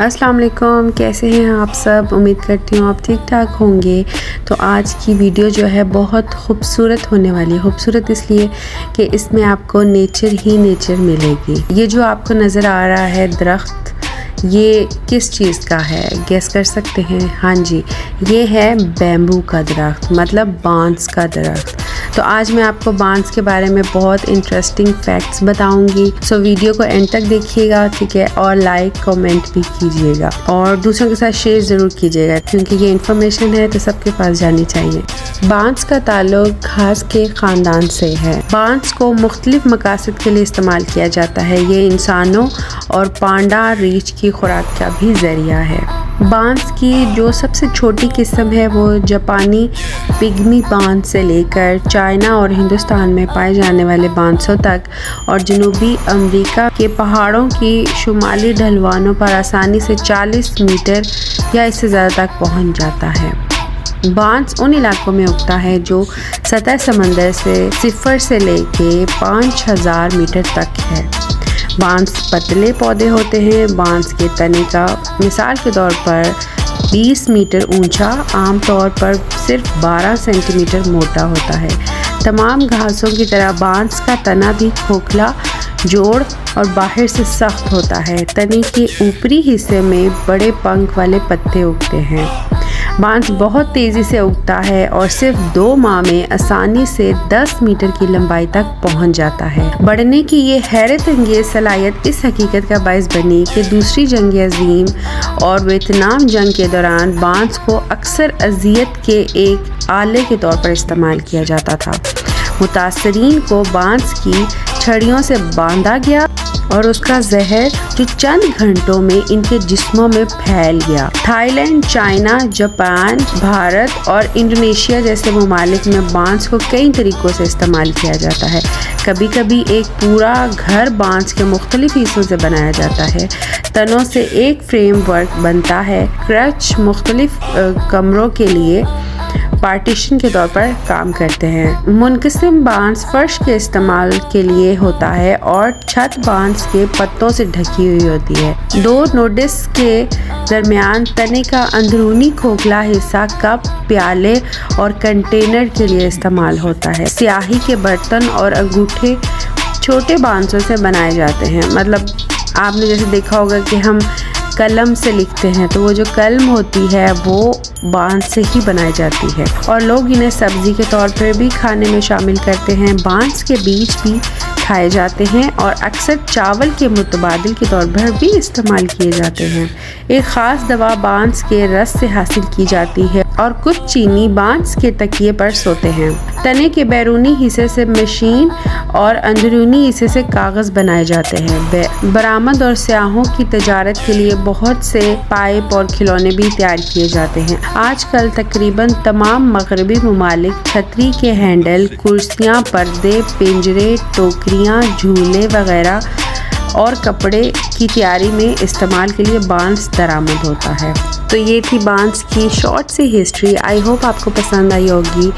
السلام علیکم، کیسے ہیں آپ سب؟ امید کرتی ہوں آپ ٹھیک ٹھاک ہوں گے۔ تو آج کی ویڈیو جو ہے بہت خوبصورت ہونے والی ہے۔ خوبصورت اس لیے کہ اس میں آپ کو نیچر ہی نیچر ملے گی۔ یہ جو آپ کو نظر آ رہا ہے درخت، یہ کس چیز کا ہے گیس کر سکتے ہیں؟ ہاں جی، یہ ہے بیمبو کا درخت، مطلب بانس کا درخت۔ تو آج میں آپ کو بانس کے بارے میں بہت انٹرسٹنگ فیکٹس بتاؤں گی، سو ویڈیو کو اینڈ تک دیکھیے گا، ٹھیک ہے؟ اور لائک کمنٹ بھی کیجیے گا اور دوسروں کے ساتھ شیئر ضرور کیجیے گا، کیونکہ یہ انفارمیشن ہے تو سب کے پاس جانی چاہیے۔ بانس کا تعلق گھاس کے خاندان سے ہے۔ بانس کو مختلف مقاصد کے لیے استعمال کیا جاتا ہے۔ یہ انسانوں اور پانڈا ریچھ کی خوراک کا بھی ذریعہ ہے۔ بانس کی جو سب سے چھوٹی قسم ہے وہ جاپانی پگمی بانس سے لے کر چائنا اور ہندوستان میں پائے جانے والے بانسوں تک، اور جنوبی امریکہ کے پہاڑوں کی شمالی ڈھلوانوں پر آسانی سے 40 میٹر یا اس سے زیادہ تک پہنچ جاتا ہے۔ بانس ان علاقوں میں اگتا ہے جو سطح سمندر سے 0 سے لے کے 5000 میٹر تک ہے۔ بانس پتلے پودے ہوتے ہیں۔ بانس کے تنے کا مثال کے طور پر 20 میٹر اونچا، عام طور پر صرف 12 سینٹی میٹر موٹا ہوتا ہے۔ تمام گھاسوں کی طرح بانس کا تنا بھی کھوکھلا، جوڑ اور باہر سے سخت ہوتا ہے۔ تنے کے اوپری حصے میں بڑے پنکھ والے پتے اگتے ہیں۔ بانس بہت تیزی سے اگتا ہے اور صرف 2 ماہ میں آسانی سے 10 میٹر کی لمبائی تک پہنچ جاتا ہے۔ بڑھنے کی یہ حیرت انگیز صلاحیت اس حقیقت کا باعث بنی کہ دوسری جنگ عظیم اور ویتنام جنگ کے دوران بانس کو اکثر اذیت کے ایک آلے کے طور پر استعمال کیا جاتا تھا۔ متاثرین کو بانس کی چھڑیوں سے باندھا گیا اور اس کا زہر جو چند گھنٹوں میں ان کے جسموں میں پھیل گیا۔ Thailand, China, Japan, Bharat اور انڈونیشیا جیسے ممالک میں بانس کو کئی طریقوں سے استعمال کیا جاتا ہے۔ کبھی کبھی ایک پورا گھر بانس کے مختلف حصوں سے بنایا جاتا ہے۔ تنوں سے ایک فریم ورک بنتا ہے۔ کرچ مختلف کمروں کے لیے پارٹیشن کے طور پر کام کرتے ہیں۔ منقسم بانس فرش کے استعمال کے لیے ہوتا ہے اور چھت بانس کے پتوں سے ڈھکی ہوئی ہوتی ہے۔ 2 نوڈس کے درمیان تنے کا اندرونی کھوکھلا حصہ کپ، پیالے اور کنٹینر کے لیے استعمال ہوتا ہے۔ سیاہی کے برتن اور انگوٹھے چھوٹے بانسوں سے بنائے جاتے ہیں۔ مطلب آپ نے جیسے دیکھا ہوگا کہ ہم قلم سے لکھتے ہیں تو وہ جو قلم ہوتی ہے وہ بانس سے ہی بنائی جاتی ہے، اور لوگ انہیں سبزی کے طور پر بھی کھانے میں شامل کرتے ہیں۔ بانس کے بیج بھی کھائے جاتے ہیں اور اکثر چاول کے متبادل کے طور پر بھی استعمال کیے جاتے ہیں۔ ایک خاص دوا بانس کے رس سے حاصل کی جاتی ہے اور کچھ چینی بانس کے تکیے پر سوتے ہیں۔ تنے کے بیرونی حصے سے مشین اور اندرونی حصے سے کاغذ بنائے جاتے ہیں۔ برآمد اور سیاحوں کی تجارت کے لیے بہت سے پائپ اور کھلونے بھی تیار کیے جاتے ہیں۔ آج کل تقریباً تمام مغربی ممالک چھتری کے ہینڈل، کرسیاں، پردے، پنجرے، ٹوکریاں، جھولے وغیرہ اور کپڑے کی تیاری میں استعمال کے لیے بانس درآمد ہوتا ہے۔ تو یہ تھی بانس کی شارٹ سی ہسٹری۔ آئی ہوپ آپ کو پسند آئی ہوگی،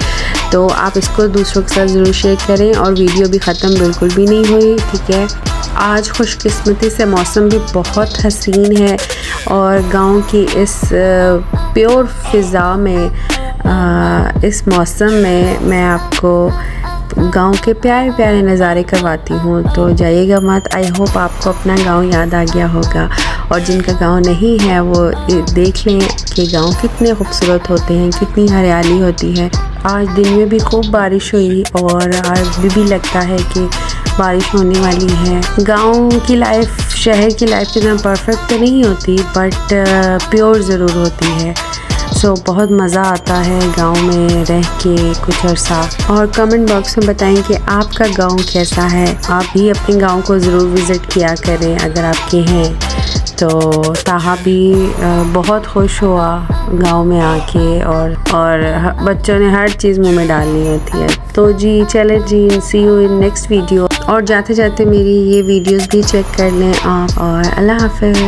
تو آپ اس کو دوسروں کے ساتھ ضرور شیئر کریں، اور ویڈیو بھی ختم بالکل بھی نہیں ہوئی، ٹھیک ہے؟ آج خوش قسمتی سے موسم بھی بہت حسین ہے، اور گاؤں کی اس پیور فضا میں، اس موسم میں آپ کو گاؤں کے پیارے پیارے نظارے کرواتی ہوں، تو جائیے گا مت۔ آئی ہوپ آپ کو اپنا گاؤں یاد آ گیا ہوگا، اور جن کا گاؤں نہیں ہے وہ دیکھ لیں کہ گاؤں کتنے خوبصورت ہوتے ہیں، کتنی ہریالی ہوتی ہے۔ آج دن میں بھی خوب بارش ہوئی، اور آج بھی لگتا ہے کہ بارش ہونے والی ہے۔ گاؤں کی لائف شہر کی لائف کی طرح پرفیکٹ تو نہیں ہوتی، بٹ پیور ضرور ہوتی ہے۔ سو بہت مزہ آتا ہے گاؤں میں رہ کے کچھ عرصہ۔ اور کمنٹ باکس میں بتائیں کہ آپ کا گاؤں کیسا ہے۔ آپ بھی اپنے گاؤں کو ضرور وزٹ کیا کریں اگر آپ کے ہیں تو۔ تاہا بھی بہت خوش ہوا گاؤں میں آ کے، اور بچوں نے ہر چیز منہ میں ڈالنی ہوتی ہے۔ تو جی چلے جی، سی یو ان نیکسٹ ویڈیو، اور جاتے جاتے میری یہ ویڈیوز بھی چیک کر لیں آپ، اور اللہ حافظ۔